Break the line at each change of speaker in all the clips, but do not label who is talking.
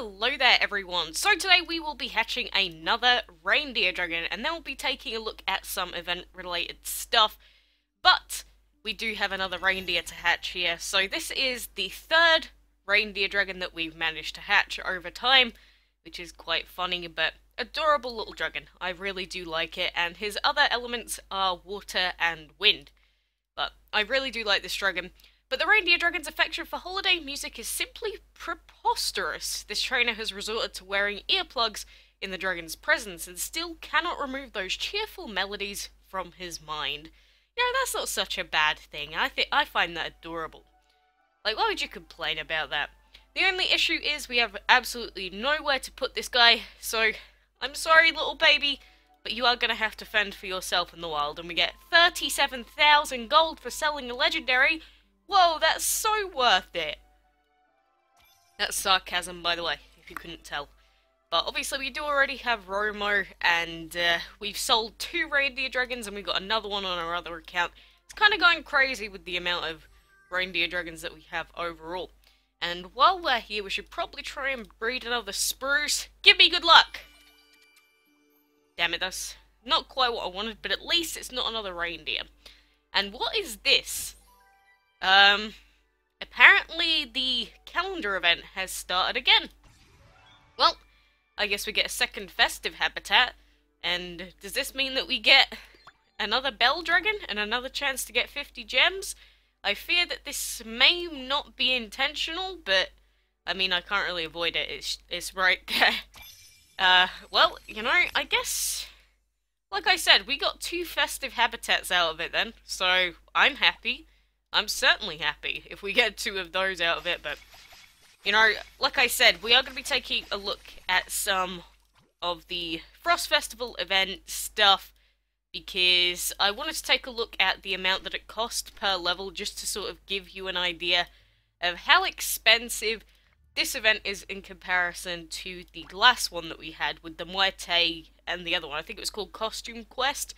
Hello there everyone! So today we will be hatching another reindeer dragon and then we'll be taking a look at some event related stuff. But we do have another reindeer to hatch here. So this is the third reindeer dragon that we've managed to hatch over time, which is quite funny but adorable little dragon. I really do like it, and his other elements are water and wind. But I really do like this dragon. But the reindeer dragon's affection for holiday music is simply preposterous. This trainer has resorted to wearing earplugs in the dragon's presence and still cannot remove those cheerful melodies from his mind. You know, that's not such a bad thing. I find that adorable. Like, why would you complain about that? The only issue is we have absolutely nowhere to put this guy, so I'm sorry, little baby, but you are going to have to fend for yourself in the wild, and we get 37,000 gold for selling a legendary. Whoa, that's so worth it! That's sarcasm, by the way, if you couldn't tell. But obviously we do already have Romo, and we've sold 2 reindeer dragons, and we've got another one on our other account. It's kind of going crazy with the amount of reindeer dragons that we have overall. And while we're here, we should probably try and breed another Spruce. Give me good luck! Damn it, that's not quite what I wanted, but at least it's not another reindeer. And what is this? Apparently the calendar event has started again. Well, I guess we get a second festive habitat, and does this mean that we get another bell dragon and another chance to get 50 gems? I fear that this may not be intentional, but, I mean, I can't really avoid it, it's right there. Well, you know, I guess, like I said, we got 2 festive habitats out of it then, so I'm happy. I'm certainly happy if we get 2 of those out of it, but, you know, like I said, we are going to be taking a look at some of the Frost Festival event stuff, because I wanted to take a look at the amount that it cost per level, just to sort of give you an idea of how expensive this event is in comparison to the last one that we had with the Muerte and the other one. I think it was called Costume Quest,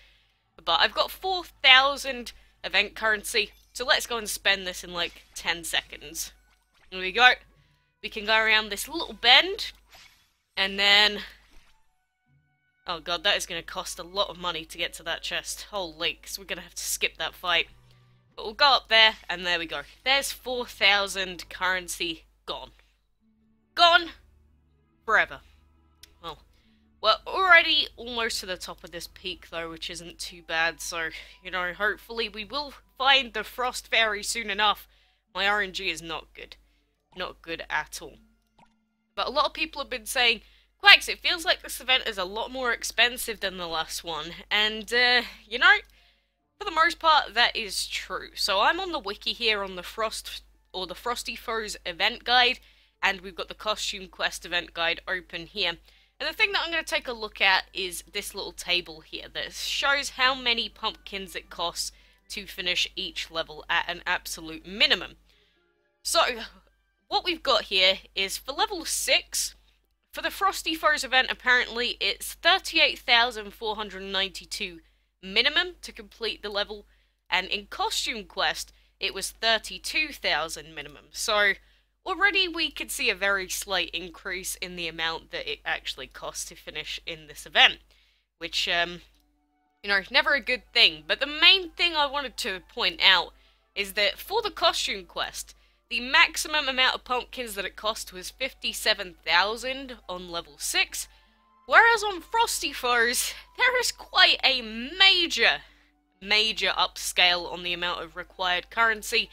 but I've got 4,000 event currency. So let's go and spend this in like 10 seconds. Here we go. We can go around this little bend. And then... oh god, that is going to cost a lot of money to get to that chest. Holy, because we're going to have to skip that fight. But we'll go up there, and there we go. There's 4,000 currency gone. Gone forever. Well, we're already almost to the top of this peak though, which isn't too bad. So, you know, hopefully we will find the Frost Fairy soon enough. My RNG is not good. Not good at all. But a lot of people have been saying, Quacks, it feels like this event is a lot more expensive than the last one. And, you know, for the most part, that is true. So I'm on the wiki here on the Frosty Foes event guide, and we've got the Costume Quest event guide open here. And the thing that I'm going to take a look at is this little table here that shows how many pumpkins it costs to finish each level at an absolute minimum. So, what we've got here is for level 6, for the Frosty Foes event, apparently it's 38,492 minimum to complete the level, and in Costume Quest it was 32,000 minimum. So, already we could see a very slight increase in the amount that it actually costs to finish in this event, which, you know, never a good thing. But the main thing I wanted to point out is that for the Costume Quest, the maximum amount of pumpkins that it cost was 57,000 on level 6, whereas on Frosty Foes, there is quite a major upscale on the amount of required currency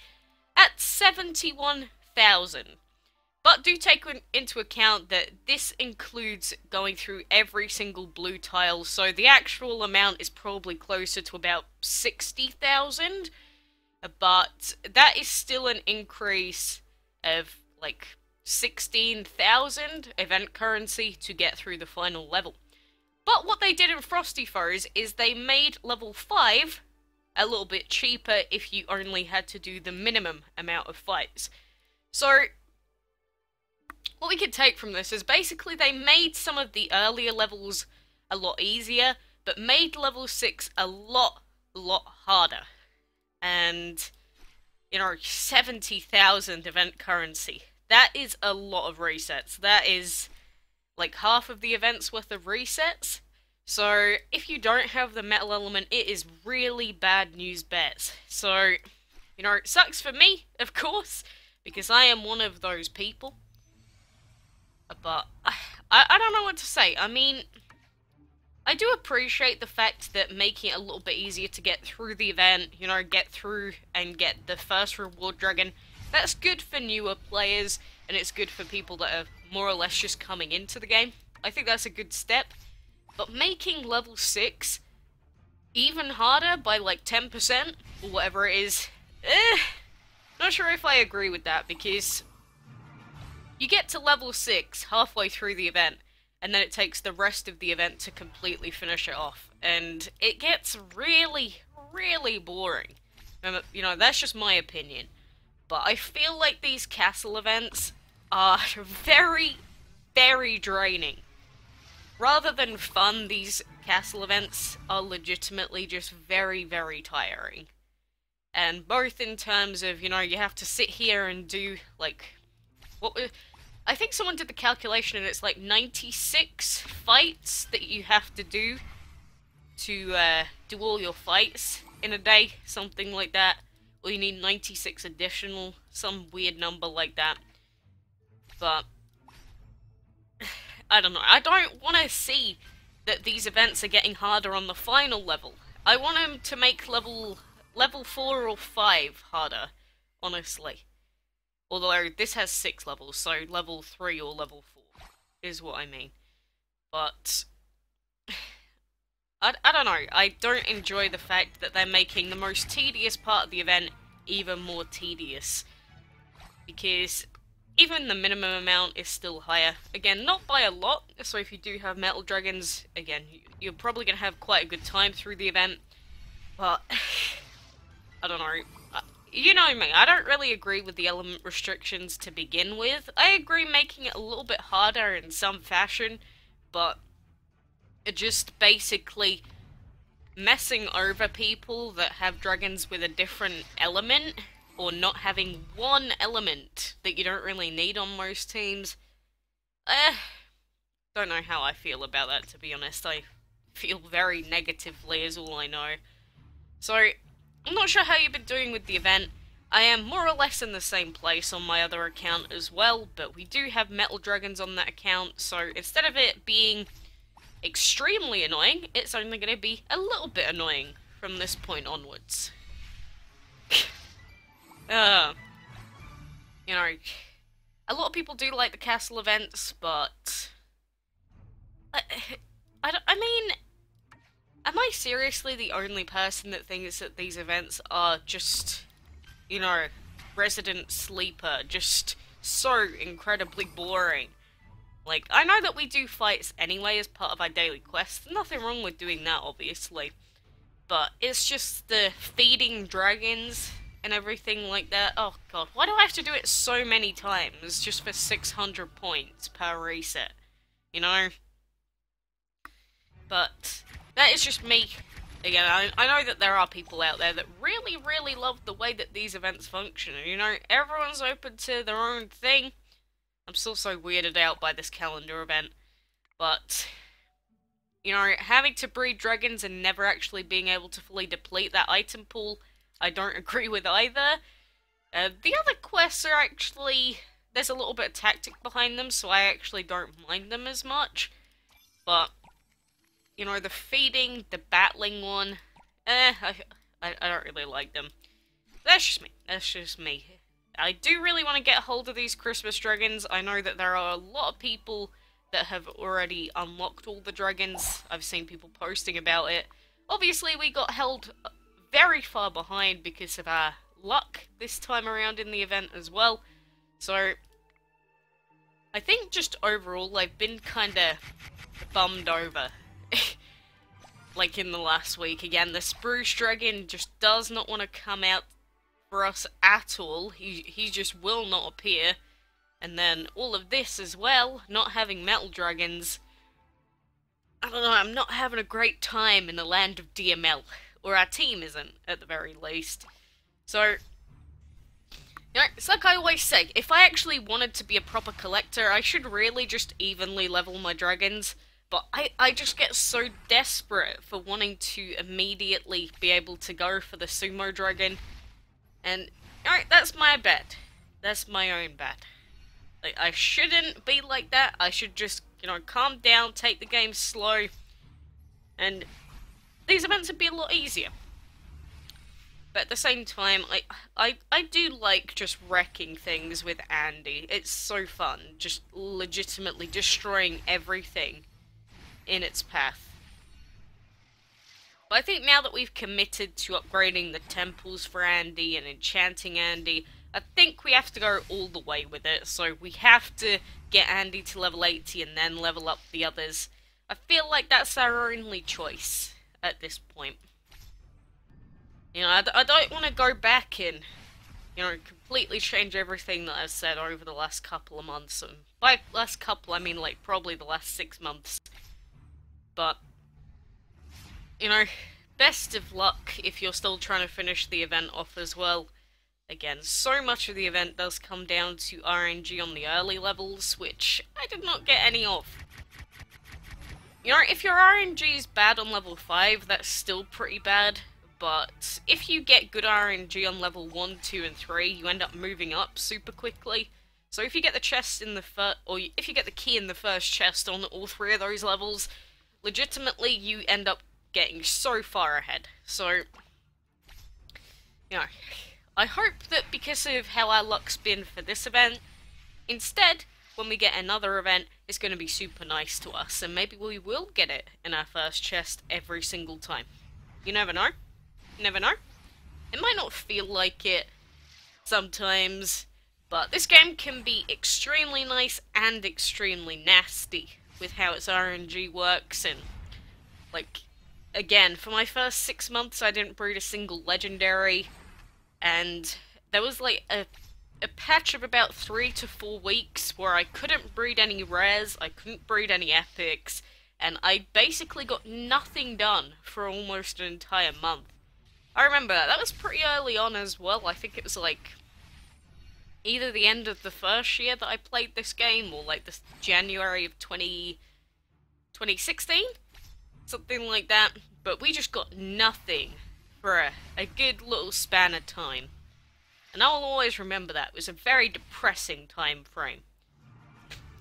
at 71,000. But do take into account that this includes going through every single blue tile, so the actual amount is probably closer to about 60,000, but that is still an increase of like 16,000 event currency to get through the final level. But what they did in Frosty Foes is they made level 5 a little bit cheaper if you only had to do the minimum amount of fights. So what we could take from this is basically they made some of the earlier levels a lot easier, but made level 6 a lot harder. And, you know, 70,000 event currency. that is a lot of resets. That is like half of the event's worth of resets. So if you don't have the metal element, it is really bad news bears. So, you know, it sucks for me, of course, because I am one of those people. But I don't know what to say. I mean, I do appreciate the fact that making it a little bit easier to get through the event, you know, get through and get the first reward dragon. That's good for newer players, and it's good for people that are more or less just coming into the game. I think that's a good step. But making level 6 even harder by like 10%, or whatever it is, not sure if I agree with that, because you get to level 6 halfway through the event, and then it takes the rest of the event to completely finish it off. And it gets really, really boring. And, you know, that's just my opinion. But I feel like these castle events are very, very draining. Rather than fun, these castle events are legitimately just very, very tiring. And both in terms of, you know, you have to sit here and do, like, I think someone did the calculation and it's like 96 fights that you have to do all your fights in a day, something like that. Or you need 96 additional, some weird number like that. But I don't know, I don't want to see that these events are getting harder on the final level. I want them to make level 4 or 5 harder, honestly. Although this has 6 levels, so level 3 or level 4 is what I mean. But I don't know, I don't enjoy the fact that they're making the most tedious part of the event even more tedious. Because even the minimum amount is still higher. Again, not by a lot, so if you do have metal dragons, again, you're probably going to have quite a good time through the event. But I don't know. You know me, I don't really agree with the element restrictions to begin with. I agree making it a little bit harder in some fashion, but it just basically messing over people that have dragons with a different element, or not having one element that you don't really need on most teams. Don't know how I feel about that, to be honest. I feel very negatively is all I know. So, I'm not sure how you've been doing with the event. I am more or less in the same place on my other account as well, but we do have metal dragons on that account, so instead of it being extremely annoying, it's only going to be a little bit annoying from this point onwards. You know, a lot of people do like the castle events, but I mean, am I seriously the only person that thinks that these events are just, you know, resident sleeper, just so incredibly boring? Like, I know that we do fights anyway as part of our daily quests. Nothing wrong with doing that, obviously. But it's just the feeding dragons and everything like that. Oh god, why do I have to do it so many times just for 600 points per reset? You know? But that is just me. Again, I know that there are people out there that really, really love the way that these events function. And, you know, everyone's open to their own thing. I'm still so weirded out by this calendar event. But, you know, having to breed dragons and never actually being able to fully deplete that item pool, I don't agree with either. The other quests are actually, there's a little bit of tactic behind them, so I actually don't mind them as much. But, you know, the feeding, the battling one, I don't really like them. That's just me. That's just me. I do really want to get hold of these Christmas dragons. I know that there are a lot of people that have already unlocked all the dragons. I've seen people posting about it. Obviously, we got held very far behind because of our luck this time around in the event as well. So, I think just overall, I've been kinda bummed over. Like in the last week. Again, the Spruce dragon just does not want to come out for us at all. He just will not appear. And then all of this as well, not having metal dragons. I don't know, I'm not having a great time in the land of DML. Or our team isn't, at the very least. So, You know, it's like I always say, if I actually wanted to be a proper collector, I should really just evenly level my dragons. But I just get so desperate for wanting to immediately be able to go for the sumo dragon. And, alright, that's my bad. That's my own bad. Like, I shouldn't be like that. I should just, you know, calm down, take the game slow. And these events would be a lot easier. But at the same time, I do like just wrecking things with Andy. It's so fun, just legitimately destroying everything in its path. But I think now that we've committed to upgrading the temples for Andy and enchanting Andy, I think we have to go all the way with it. So we have to get Andy to level 80 and then level up the others. I feel like that's our only choice at this point. You know, I don't want to go back and, you know, completely change everything that I've said over the last couple of months. And by last couple, I mean, like, probably the last 6 months. But, you know, best of luck if you're still trying to finish the event off as well. Again, so much of the event does come down to RNG on the early levels, which I did not get any of. You know, if your RNG is bad on level 5, that's still pretty bad. But if you get good RNG on level 1, 2, and 3, you end up moving up super quickly. So if you get the chest in the if you get the key in the first chest on all 3 of those levels, legitimately you end up getting so far ahead. So, you know, I hope that because of how our luck's been for this event, instead, when we get another event, it's going to be super nice to us, and maybe we will get it in our first chest every single time. You never know. Never know. It might not feel like it sometimes, but this game can be extremely nice and extremely nasty with how its RNG works. And, like, again, for my first 6 months I didn't breed a single legendary, and there was like a patch of about 3 to 4 weeks where I couldn't breed any rares, I couldn't breed any epics, and I basically got nothing done for almost an entire month. I remember that was pretty early on as well. I think it was like either the end of the first year that I played this game or like the January of 2016? Something like that. But we just got nothing for a good little span of time. And I'll always remember that. It was a very depressing time frame.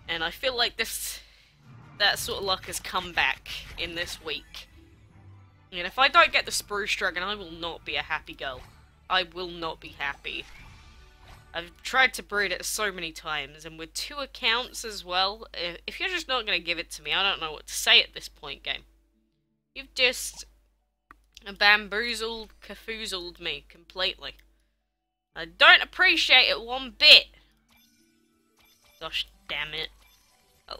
And I feel like that sort of luck has come back in this week. And if I don't get the Spruce Dragon, I will not be a happy girl. I will not be happy. I've tried to breed it so many times, and with 2 accounts as well. If you're just not going to give it to me, I don't know what to say at this point, game. You've just bamboozled, cafoozled me completely. I don't appreciate it one bit. Gosh damn it.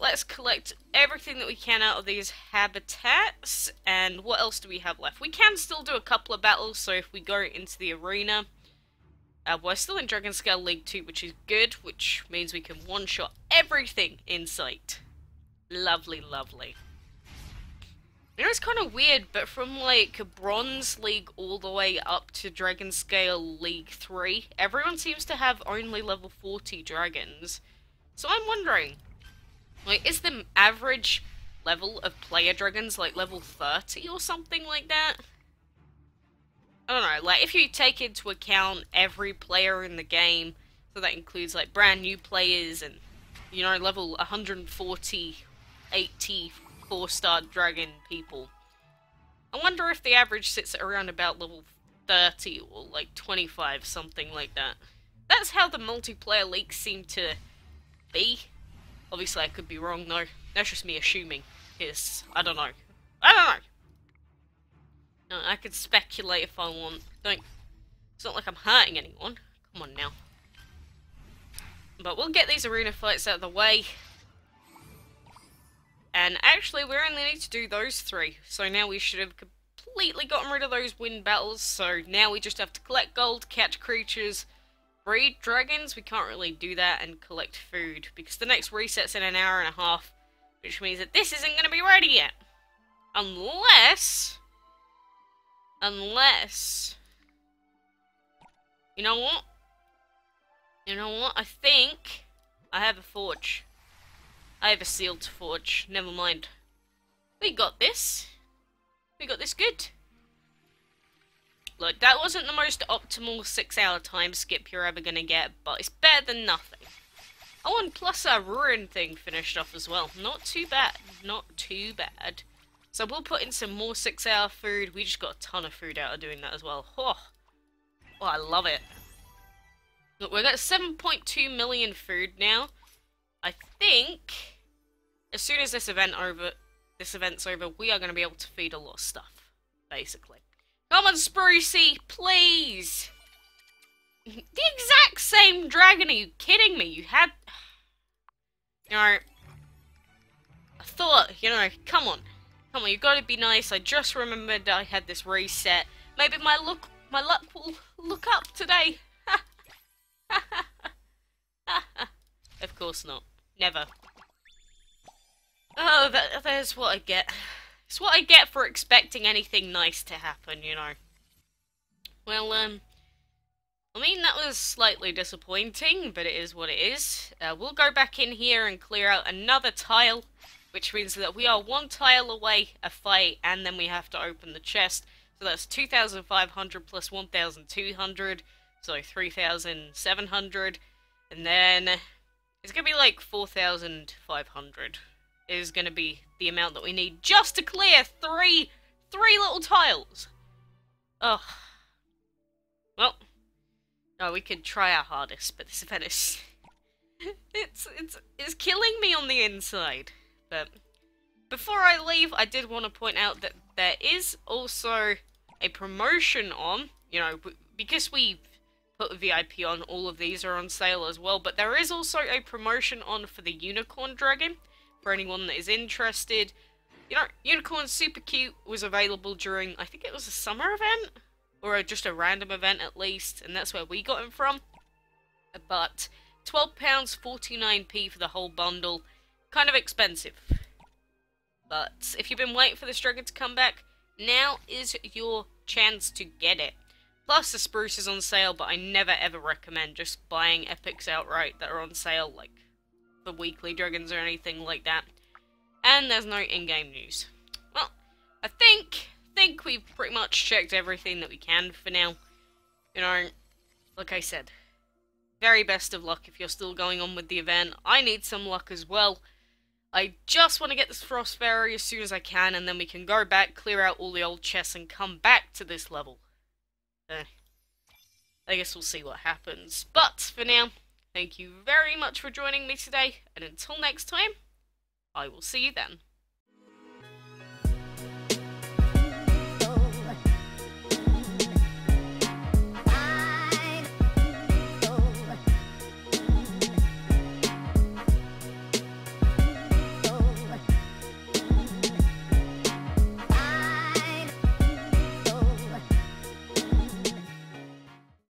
Let's collect everything that we can out of these habitats, and what else do we have left? We can still do a couple of battles, so if we go into the arena, we're still in Dragon Scale League 2, which is good, which means we can one-shot everything in sight. Lovely, lovely. You know, it's kind of weird, but from like Bronze League all the way up to Dragon Scale League 3, everyone seems to have only level 40 dragons. So I'm wondering, like, is the average level of player dragons like level 30 or something like that? I don't know, like, if you take into account every player in the game, so that includes like brand new players and, you know, level 140, 80 4-star dragon people. I wonder if the average sits at around about level 30 or like 25, something like that. That's how the multiplayer leaks seem to be. Obviously, I could be wrong, though. That's just me assuming. Yes, I don't know. I don't know! No, I could speculate if I want. It's not like I'm hurting anyone. Come on now. But we'll get these arena fights out of the way. And actually, we only need to do those 3. So now we should have completely gotten rid of those wind battles. So now we just have to collect gold, catch creatures, breed dragons. We can't really do that, and collect food, because the next reset's in an hour and a half, which means that this isn't going to be ready yet. Unless, you know what? You know what? I think I have a forge. I have a sealed forge. Never mind. We got this. We got this good. Look, that wasn't the most optimal 6-hour time skip you're ever gonna get, but it's better than nothing. Oh, and plus our ruin thing finished off as well. Not too bad. Not too bad. So we'll put in some more 6-hour food. We just got a ton of food out of doing that as well. Oh, I love it. Look, we've got 7.2 million food now. I think as soon as this event's over, we are going to be able to feed a lot of stuff, basically. Come on, Sprucey, please! The exact same dragon, are you kidding me? You had... You know, I thought, you know, come on, you gotta be nice. I just remembered I had this reset. Maybe my luck will look up today. Of course not. Never. Oh, there's what I get. It's what I get for expecting anything nice to happen, you know. Well, I mean, that was slightly disappointing, but it is what it is. We'll go back in here and clear out another tile, which means that we are one tile away a fight, and then we have to open the chest. So that's 2,500 plus 1,200, so 3,700, and then it's going to be like 4,500 is going to be the amount that we need just to clear three little tiles. Ugh. Well, no, we could try our hardest, but this event is it's killing me on the inside. But before I leave, I did want to point out that there is also a promotion on, you know, because we put VIP on, all of these are on sale as well, but there is also a promotion on for the Unicorn Dragon, for anyone that is interested. You know, Unicorn Super Cute was available during, I think it was a summer event, or just a random event at least, and that's where we got him from. But £12.49p for the whole bundle, kind of expensive. But if you've been waiting for this dragon to come back, now is your chance to get it. Plus the Spruce is on sale, but I never ever recommend just buying epics outright that are on sale, like the weekly dragons or anything like that. And there's no in-game news. Well, I think we've pretty much checked everything that we can for now. You know, like I said, very best of luck if you're still going on with the event. I need some luck as well. I just want to get this Frost Fairy as soon as I can, and then we can go back, clear out all the old chests, and come back to this level. I guess we'll see what happens. But, for now, thank you very much for joining me today, and until next time, I will see you then.